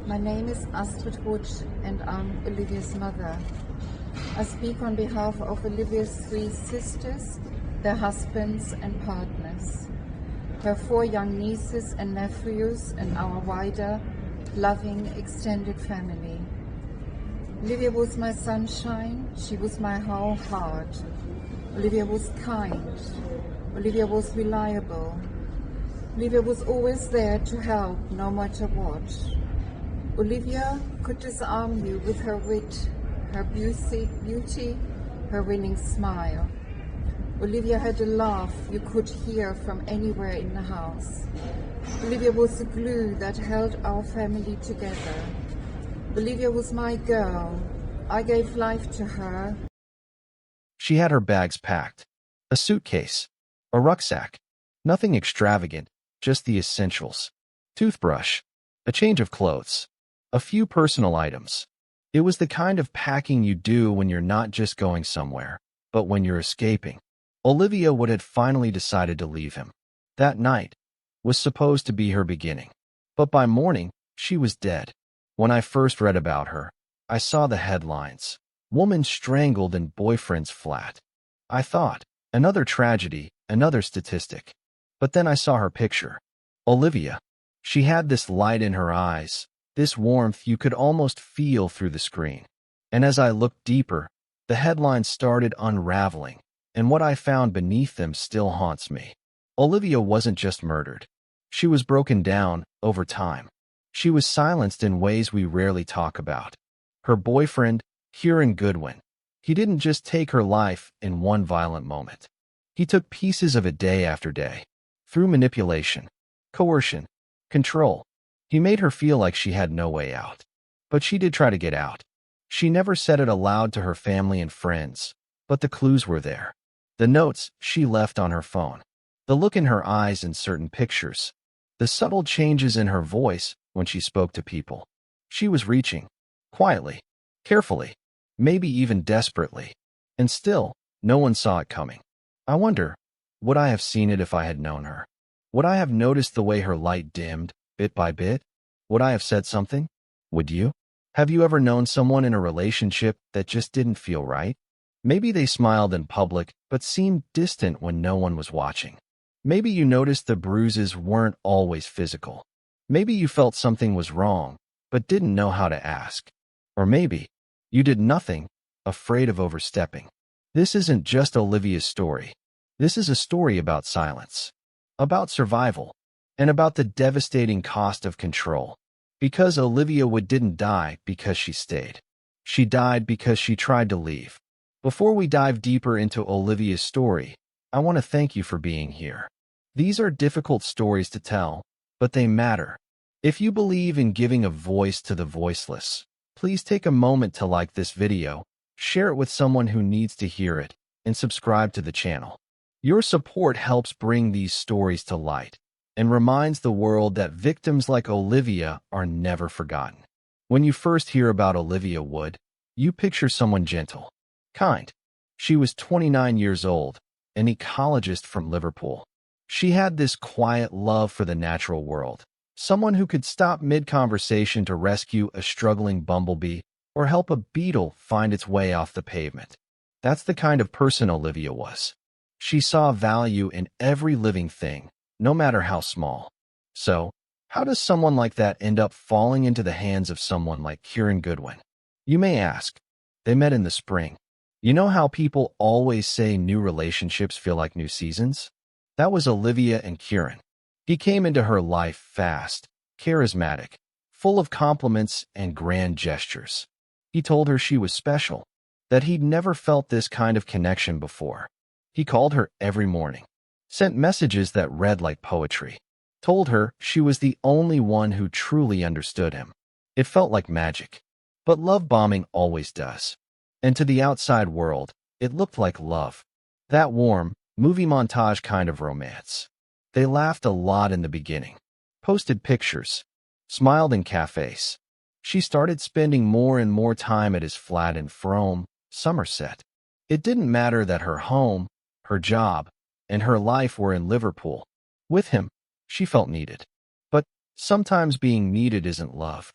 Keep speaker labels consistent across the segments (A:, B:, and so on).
A: My name is Astrid Wood and I'm Olivia's mother. I speak on behalf of Olivia's 3 sisters, their husbands and partners, her 4 young nieces and nephews, and our wider, loving, extended family. Olivia was my sunshine, she was my whole heart. Olivia was kind, Olivia was reliable. Olivia was always there to help, no matter what. Olivia could disarm you with her wit, her beauty, her winning smile. Olivia had a laugh you could hear from anywhere in the house. Olivia was the glue that held our family together. Olivia was my girl. I gave life to her.
B: She had her bags packed, a suitcase, a rucksack, nothing extravagant, just the essentials. Toothbrush, a change of clothes, a few personal items. It was the kind of packing you do when you're not just going somewhere, but when you're escaping. Olivia Wood had finally decided to leave him. That night was supposed to be her beginning. But by morning, she was dead. When I first read about her, I saw the headlines. Woman strangled in boyfriend's flat. I thought, another tragedy, another statistic. But then I saw her picture. Olivia. She had this light in her eyes, this warmth you could almost feel through the screen. And as I looked deeper, the headlines started unraveling, and what I found beneath them still haunts me. Olivia wasn't just murdered. She was broken down over time. She was silenced in ways we rarely talk about. Her boyfriend, Kieron Goodwin, he didn't just take her life in one violent moment. He took pieces of it day after day. Through manipulation, coercion, control, he made her feel like she had no way out. But she did try to get out. She never said it aloud to her family and friends, but the clues were there. The notes she left on her phone, the look in her eyes in certain pictures, the subtle changes in her voice when she spoke to people. She was reaching, quietly, carefully, maybe even desperately. And still, no one saw it coming. I wonder, would I have seen it if I had known her? Would I have noticed the way her light dimmed, bit by bit? Would I have said something? Would you? Have you ever known someone in a relationship that just didn't feel right? Maybe they smiled in public, but seemed distant when no one was watching. Maybe you noticed the bruises weren't always physical. Maybe you felt something was wrong, but didn't know how to ask. Or maybe you did nothing, afraid of overstepping. This isn't just Olivia's story. This is a story about silence, about survival, and about the devastating cost of control. Because Olivia Wood didn't die because she stayed. She died because she tried to leave. Before we dive deeper into Olivia's story, I want to thank you for being here. These are difficult stories to tell, but they matter. If you believe in giving a voice to the voiceless, please take a moment to like this video, share it with someone who needs to hear it, and subscribe to the channel. Your support helps bring these stories to light and reminds the world that victims like Olivia are never forgotten. When you first hear about Olivia Wood, you picture someone gentle, kind. She was 29 years old, an ecologist from Liverpool. She had this quiet love for the natural world, someone who could stop mid-conversation to rescue a struggling bumblebee or help a beetle find its way off the pavement. That's the kind of person Olivia was. She saw value in every living thing, no matter how small. So, how does someone like that end up falling into the hands of someone like Kieron Goodwin? You may ask. They met in the spring. You know how people always say new relationships feel like new seasons? That was Olivia and Kieron. He came into her life fast, charismatic, full of compliments and grand gestures. He told her she was special, that he'd never felt this kind of connection before. He called her every morning, sent messages that read like poetry, told her she was the only one who truly understood him. It felt like magic. But love bombing always does. And to the outside world, it looked like love. That warm, movie montage kind of romance. They laughed a lot in the beginning, posted pictures, smiled in cafes. She started spending more and more time at his flat in Frome, Somerset. It didn't matter that her home, her job, and her life were in Liverpool. With him, she felt needed. But sometimes being needed isn't love.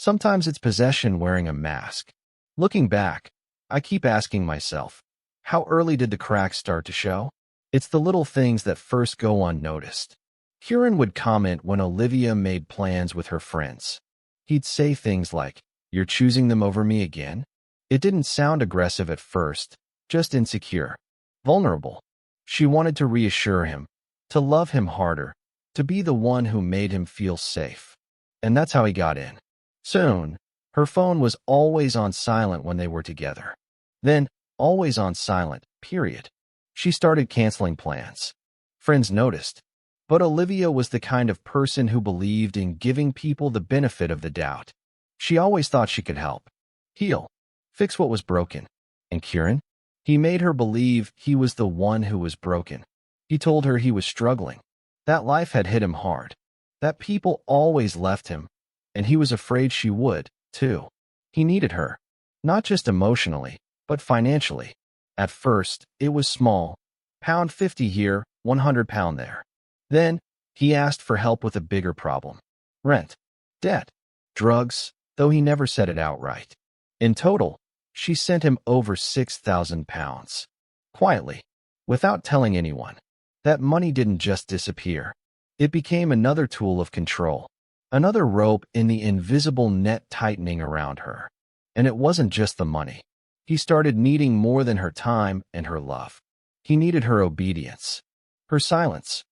B: Sometimes it's possession wearing a mask. Looking back, I keep asking myself, how early did the cracks start to show? It's the little things that first go unnoticed. Kieron would comment when Olivia made plans with her friends. He'd say things like, "You're choosing them over me again?" It didn't sound aggressive at first, just insecure, vulnerable. She wanted to reassure him, to love him harder, to be the one who made him feel safe. And that's how he got in. Soon, her phone was always on silent when they were together. Then, always on silent, period. She started canceling plans. Friends noticed. But Olivia was the kind of person who believed in giving people the benefit of the doubt. She always thought she could help, heal, fix what was broken. And Kieron? He made her believe he was the one who was broken. He told her he was struggling, that life had hit him hard, that people always left him, and he was afraid she would, too. He needed her, not just emotionally, but financially. At first, it was small, £50 here, £100 there. Then, he asked for help with a bigger problem. Rent, debt, drugs, though he never said it outright. In total, she sent him over £6,000. Quietly, without telling anyone. That money didn't just disappear. It became another tool of control, another rope in the invisible net tightening around her. And it wasn't just the money. He started needing more than her time and her love. He needed her obedience, her silence,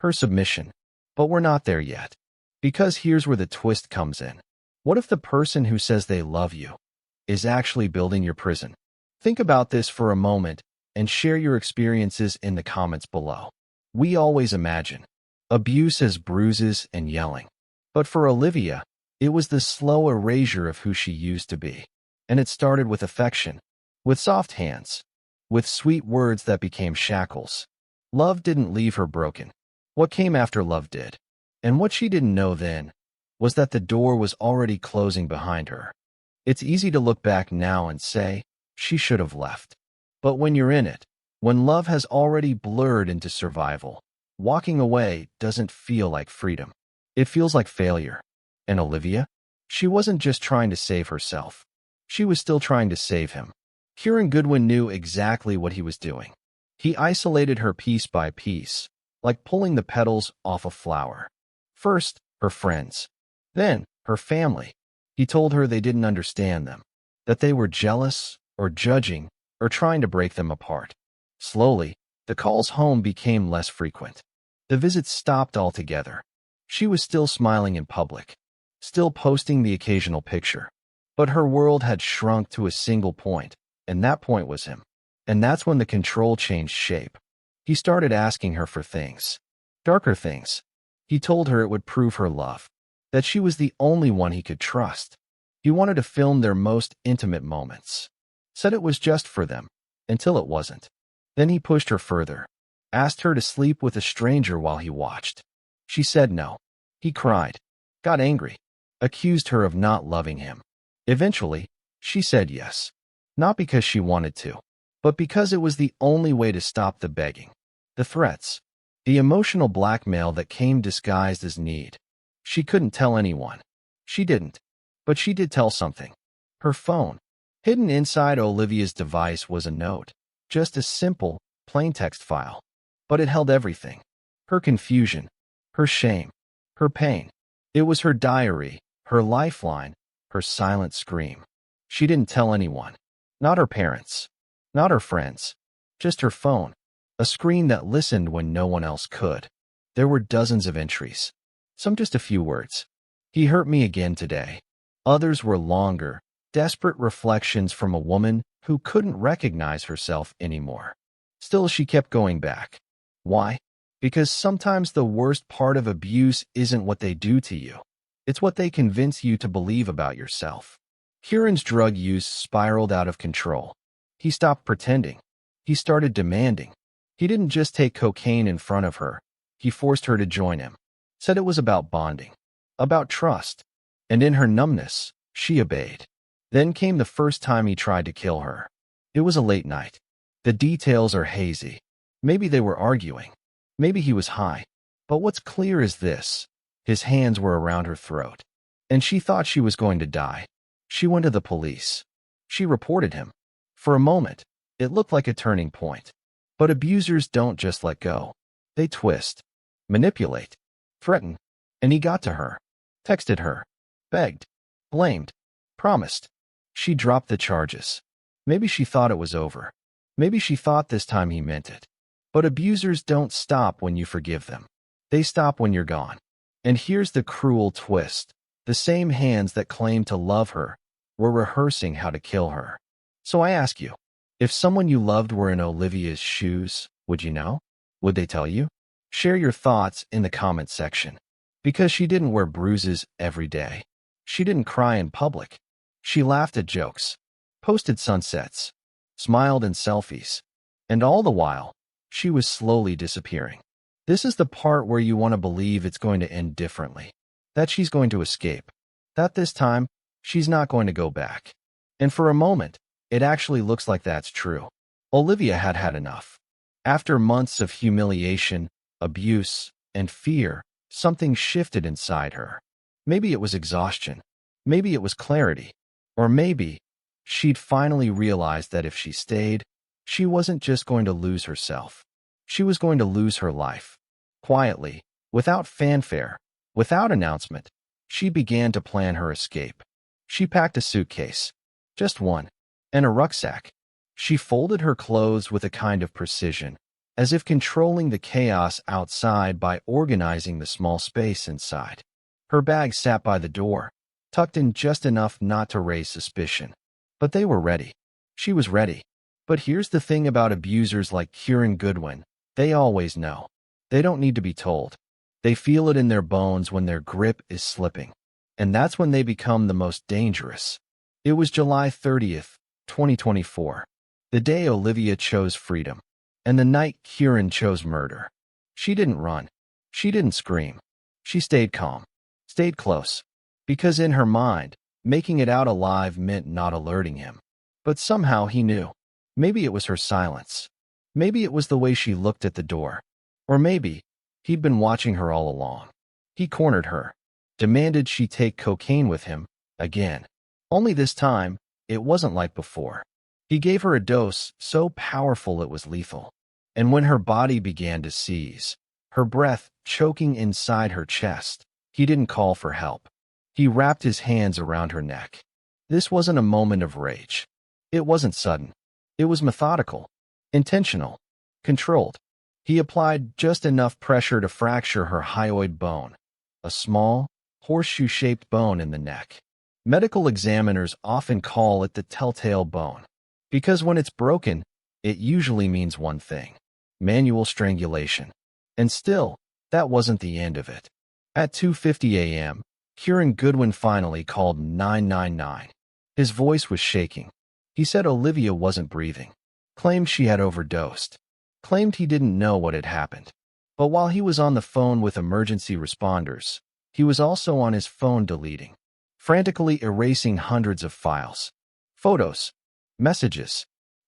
B: her submission. But we're not there yet. Because here's where the twist comes in. What if the person who says they love you is actually building your prison? Think about this for a moment and share your experiences in the comments below. We always imagine abuse as bruises and yelling. But for Olivia, it was the slow erasure of who she used to be. And it started with affection, with soft hands, with sweet words that became shackles. Love didn't leave her broken. What came after love did. And what she didn't know then was that the door was already closing behind her. It's easy to look back now and say, she should have left. But when you're in it, when love has already blurred into survival, walking away doesn't feel like freedom. It feels like failure. And Olivia? She wasn't just trying to save herself. She was still trying to save him. Kieron Goodwin knew exactly what he was doing. He isolated her piece by piece, like pulling the petals off a flower. First, her friends. Then, her family. He told her they didn't understand them, that they were jealous, or judging, or trying to break them apart. Slowly, the calls home became less frequent. The visits stopped altogether. She was still smiling in public, still posting the occasional picture. But her world had shrunk to a single point, and that point was him. And that's when the control changed shape. He started asking her for things. Darker things. He told her it would prove her love, that she was the only one he could trust. He wanted to film their most intimate moments. Said it was just for them, until it wasn't. Then he pushed her further, asked her to sleep with a stranger while he watched. She said no. He cried, got angry, accused her of not loving him. Eventually, she said yes. Not because she wanted to, but because it was the only way to stop the begging, the threats, the emotional blackmail that came disguised as need. She couldn't tell anyone. She didn't. But she did tell something. Her phone. Hidden inside Olivia's device was a note. Just a simple, plain text file. But it held everything. Her confusion. Her shame. Her pain. It was her diary, her lifeline, her silent scream. She didn't tell anyone. Not her parents. Not her friends. Just her phone. A screen that listened when no one else could. There were dozens of entries. Some just a few words. He hurt me again today. Others were longer, desperate reflections from a woman who couldn't recognize herself anymore. Still, she kept going back. Why? Because sometimes the worst part of abuse isn't what they do to you. It's what they convince you to believe about yourself. Kieron's drug use spiraled out of control. He stopped pretending. He started demanding. He didn't just take cocaine in front of her. He forced her to join him. Said it was about bonding. About trust. And in her numbness, she obeyed. Then came the first time he tried to kill her. It was a late night. The details are hazy. Maybe they were arguing. Maybe he was high. But what's clear is this. His hands were around her throat. and she thought she was going to die. She went to the police. She reported him. For a moment, it looked like a turning point. But abusers don't just let go. They twist, manipulate, threaten, and he got to her. Texted her, begged, blamed, promised. She dropped the charges. Maybe she thought it was over. Maybe she thought this time he meant it. But abusers don't stop when you forgive them. They stop when you're gone. And here's the cruel twist. The same hands that claimed to love her were rehearsing how to kill her. So I ask you, if someone you loved were in Olivia's shoes, would you know? Would they tell you? Share your thoughts in the comment section. Because she didn't wear bruises every day. She didn't cry in public. She laughed at jokes, posted sunsets, smiled in selfies, and all the while, she was slowly disappearing. This is the part where you want to believe it's going to end differently. That she's going to escape. That this time, she's not going to go back. And for a moment, it actually looks like that's true. Olivia had had enough. After months of humiliation, abuse, and fear, something shifted inside her. Maybe it was exhaustion. Maybe it was clarity. Or maybe she'd finally realized that if she stayed, she wasn't just going to lose herself. She was going to lose her life. Quietly, without fanfare, without announcement, she began to plan her escape. She packed a suitcase, just one, and a rucksack. She folded her clothes with a kind of precision, as if controlling the chaos outside by organizing the small space inside. Her bag sat by the door, tucked in just enough not to raise suspicion. But they were ready. She was ready. But here's the thing about abusers like Kieron Goodwin. They always know. They don't need to be told. They feel it in their bones when their grip is slipping. And that's when they become the most dangerous. It was July 30th, 2024. The day Olivia chose freedom. And the night Kieron chose murder. She didn't run. She didn't scream. She stayed calm. Stayed close. Because in her mind, making it out alive meant not alerting him. But somehow he knew. Maybe it was her silence. Maybe it was the way she looked at the door. Or maybe he'd been watching her all along. He cornered her. Demanded she take cocaine with him, again. Only this time, it wasn't like before. He gave her a dose so powerful it was lethal. And when her body began to seize, her breath choking inside her chest, he didn't call for help. He wrapped his hands around her neck. This wasn't a moment of rage. It wasn't sudden. It was methodical, intentional, controlled. He applied just enough pressure to fracture her hyoid bone, a small, horseshoe-shaped bone in the neck. Medical examiners often call it the telltale bone, because when it's broken, it usually means one thing: manual strangulation. And still, that wasn't the end of it. At 2:50 a.m., Kieron Goodwin finally called 999. His voice was shaking. He said Olivia wasn't breathing, claimed she had overdosed, claimed he didn't know what had happened. But while he was on the phone with emergency responders, he was also on his phone deleting, frantically erasing hundreds of files, photos, messages,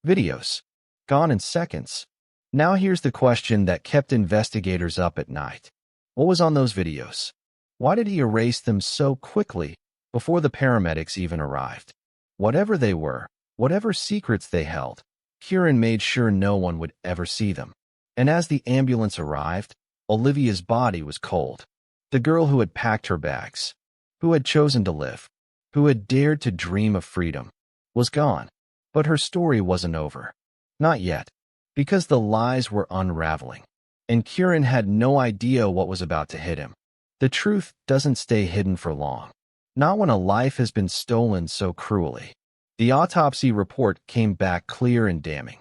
B: videos, gone in seconds. Now here's the question that kept investigators up at night. What was on those videos? Why did he erase them so quickly before the paramedics even arrived? Whatever they were, whatever secrets they held, Kieron made sure no one would ever see them. And as the ambulance arrived, Olivia's body was cold. The girl who had packed her bags, who had chosen to live, who had dared to dream of freedom, was gone. But her story wasn't over. Not yet. Because the lies were unraveling. And Kieron had no idea what was about to hit him. The truth doesn't stay hidden for long. Not when a life has been stolen so cruelly. The autopsy report came back clear and damning.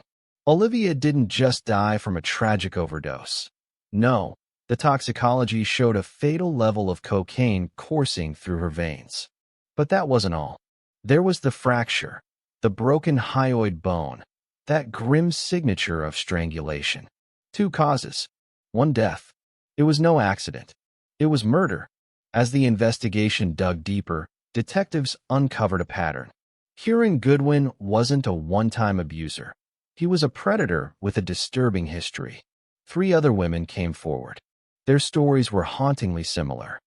B: Olivia didn't just die from a tragic overdose. No, the toxicology showed a fatal level of cocaine coursing through her veins. But that wasn't all. There was the fracture, the broken hyoid bone, that grim signature of strangulation. 2 causes. 1 death. It was no accident. It was murder. As the investigation dug deeper, detectives uncovered a pattern. Kieron Goodwin wasn't a one-time abuser. He was a predator with a disturbing history. 3 other women came forward. Their stories were hauntingly similar.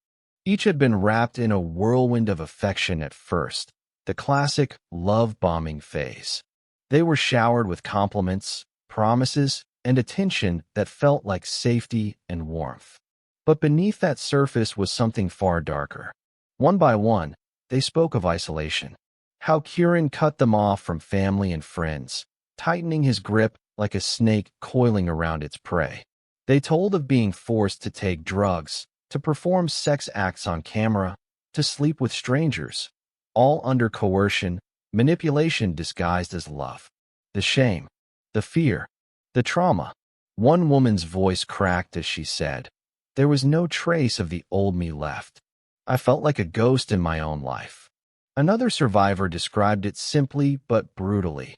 B: Each had been wrapped in a whirlwind of affection at first, the classic love-bombing phase. They were showered with compliments, promises, and attention that felt like safety and warmth. But beneath that surface was something far darker. One by one, they spoke of isolation. How Kieron cut them off from family and friends, tightening his grip like a snake coiling around its prey. They told of being forced to take drugs, to perform sex acts on camera, to sleep with strangers, all under coercion, manipulation disguised as love. The shame, the fear, the trauma. One woman's voice cracked as she said, "There was no trace of the old me left. I felt like a ghost in my own life." Another survivor described it simply but brutally.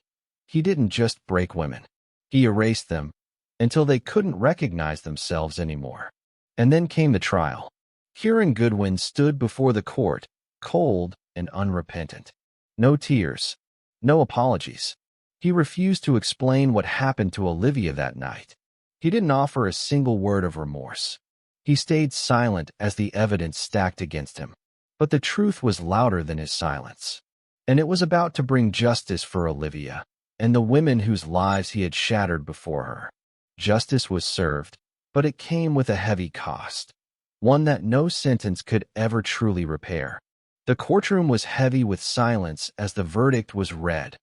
B: He didn't just break women. He erased them until they couldn't recognize themselves anymore. And then came the trial. Kieron Goodwin stood before the court, cold and unrepentant. No tears, no apologies. He refused to explain what happened to Olivia that night. He didn't offer a single word of remorse. He stayed silent as the evidence stacked against him. But the truth was louder than his silence. And it was about to bring justice for Olivia and the women whose lives he had shattered before her. Justice was served, but it came with a heavy cost, one that no sentence could ever truly repair. The courtroom was heavy with silence as the verdict was read.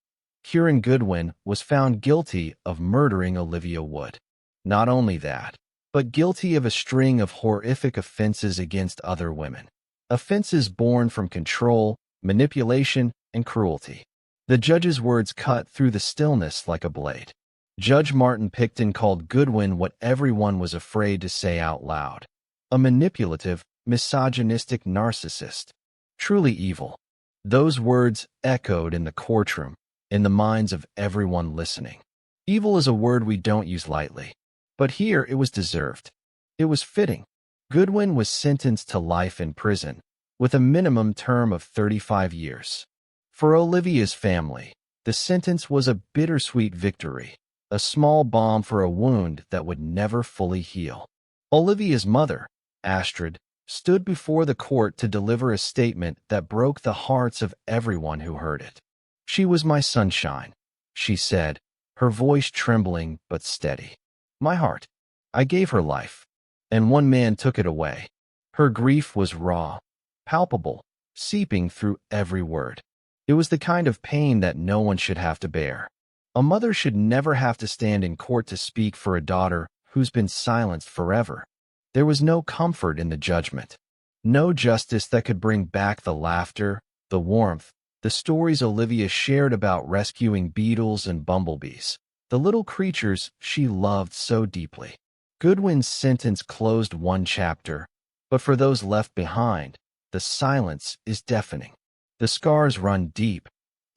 B: Kieron Goodwin was found guilty of murdering Olivia Wood. Not only that, but guilty of a string of horrific offenses against other women. Offenses born from control, manipulation, and cruelty. The judge's words cut through the stillness like a blade. Judge Martin Picton called Goodwin what everyone was afraid to say out loud: a manipulative, misogynistic narcissist. Truly evil. Those words echoed in the courtroom, in the minds of everyone listening. Evil is a word we don't use lightly. But here it was deserved. It was fitting. Goodwin was sentenced to life in prison, with a minimum term of 35 years. For Olivia's family, the sentence was a bittersweet victory, a small balm for a wound that would never fully heal. Olivia's mother, Astrid, stood before the court to deliver a statement that broke the hearts of everyone who heard it. "She was my sunshine," she said, her voice trembling but steady. "My heart. I gave her life, and one man took it away." Her grief was raw, palpable, seeping through every word. It was the kind of pain that no one should have to bear. A mother should never have to stand in court to speak for a daughter who's been silenced forever. There was no comfort in the judgment, no justice that could bring back the laughter, the warmth, the stories Olivia shared about rescuing beetles and bumblebees, the little creatures she loved so deeply. Goodwin's sentence closed one chapter, but for those left behind, the silence is deafening. The scars run deep,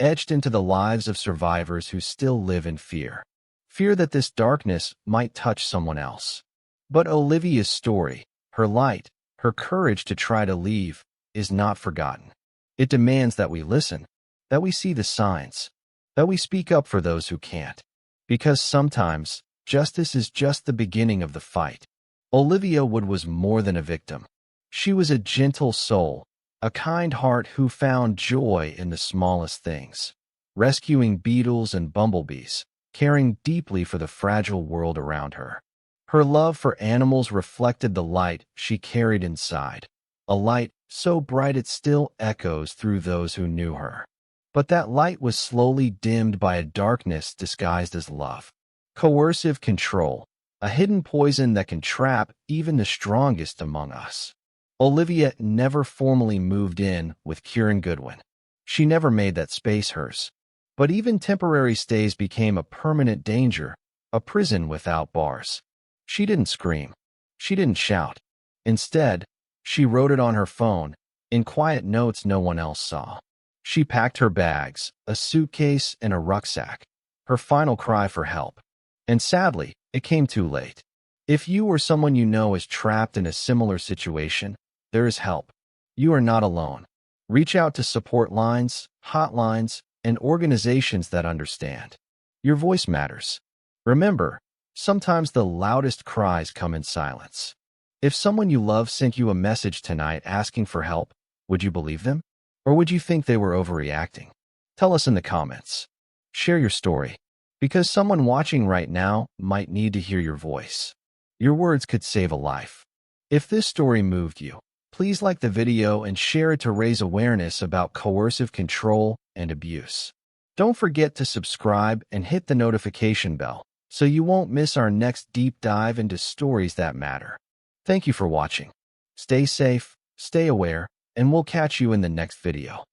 B: etched into the lives of survivors who still live in fear. Fear that this darkness might touch someone else. But Olivia's story, her light, her courage to try to leave, is not forgotten. It demands that we listen, that we see the signs, that we speak up for those who can't. Because sometimes, justice is just the beginning of the fight. Olivia Wood was more than a victim. She was a gentle soul, a kind heart who found joy in the smallest things, rescuing beetles and bumblebees, caring deeply for the fragile world around her. Her love for animals reflected the light she carried inside, a light so bright it still echoes through those who knew her. But that light was slowly dimmed by a darkness disguised as love. Coercive control, a hidden poison that can trap even the strongest among us. Olivia never formally moved in with Kieron Goodwin. She never made that space hers. But even temporary stays became a permanent danger, a prison without bars. She didn't scream. She didn't shout. Instead, she wrote it on her phone, in quiet notes no one else saw. She packed her bags, a suitcase, and a rucksack, her final cry for help. And sadly, it came too late. If you or someone you know is trapped in a similar situation, there is help. You are not alone. Reach out to support lines, hotlines, and organizations that understand. Your voice matters. Remember, sometimes the loudest cries come in silence. If someone you love sent you a message tonight asking for help, would you believe them? Or would you think they were overreacting? Tell us in the comments. Share your story, because someone watching right now might need to hear your voice. Your words could save a life. If this story moved you, please like the video and share it to raise awareness about coercive control and abuse. Don't forget to subscribe and hit the notification bell so you won't miss our next deep dive into stories that matter. Thank you for watching. Stay safe, stay aware, and we'll catch you in the next video.